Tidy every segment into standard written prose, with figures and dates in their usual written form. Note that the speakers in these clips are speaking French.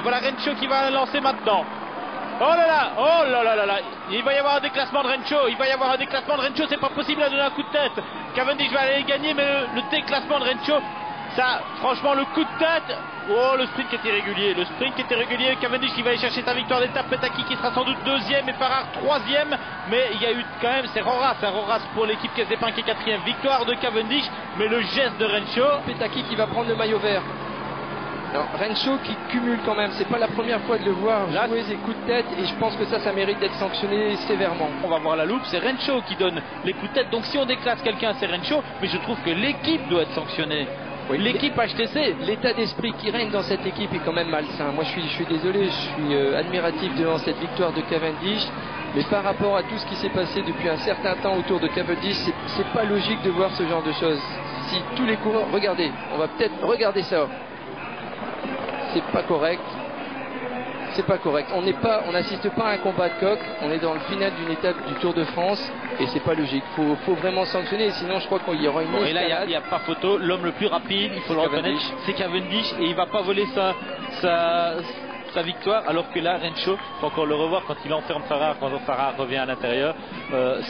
Voilà Rencho qui va lancer maintenant. Oh là là, oh là là là là, il va y avoir un déclassement de Rencho, il va y avoir un déclassement de Rencho, c'est pas possible à donner un coup de tête. Cavendish va aller gagner, mais le déclassement de Rencho, ça, franchement, le coup de tête, oh, le sprint qui est irrégulier, Cavendish qui va aller chercher sa victoire d'étape, Petaki qui sera sans doute deuxième et Farrar troisième, mais il y a eu quand même, c'est Roras pour l'équipe Caisse d'Épingle qui est quatrième, victoire de Cavendish, mais le geste de Rencho. Petaki qui va prendre le maillot vert. Alors, Rencho qui cumule quand même, c'est pas la première fois de le voir jouer des coups de tête et je pense que ça mérite d'être sanctionné sévèrement. On va voir la loupe, c'est Rencho qui donne les coups de tête, donc si on déclasse quelqu'un c'est Rencho, mais je trouve que l'équipe doit être sanctionnée. Oui, l'équipe HTC. L'état d'esprit qui règne dans cette équipe est quand même malsain. Moi je suis désolé, je suis admiratif devant cette victoire de Cavendish, mais par rapport à tout ce qui s'est passé depuis un certain temps autour de Cavendish, c'est pas logique de voir ce genre de choses. Si tous les coureurs, regardez, on va peut-être regarder ça. C'est pas correct. C'est pas correct. On n'assiste pas à un combat de coq. On est dans le final d'une étape du Tour de France et c'est pas logique. Faut vraiment sanctionner. Sinon, je crois qu'il y aura une. Et là, il n'y a pas photo. L'homme le plus rapide, il faut le reconnaître, c'est Cavendish et il va pas voler sa victoire. Alors que là, Rencho, faut encore le revoir quand il enferme Farrar, quand Farrar revient à l'intérieur.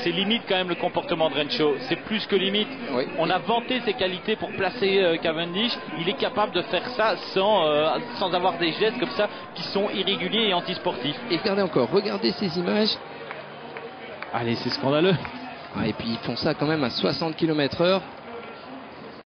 C'est limite quand même le comportement de Rencho. C'est plus que limite. Oui. On a vanté ses qualités pour placer Cavendish. Il est capable de faire ça sans avoir des gestes comme ça qui sont irréguliers et antisportifs. Et regardez ces images. Allez, c'est scandaleux. Ah, et puis ils font ça quand même à 60 km/h.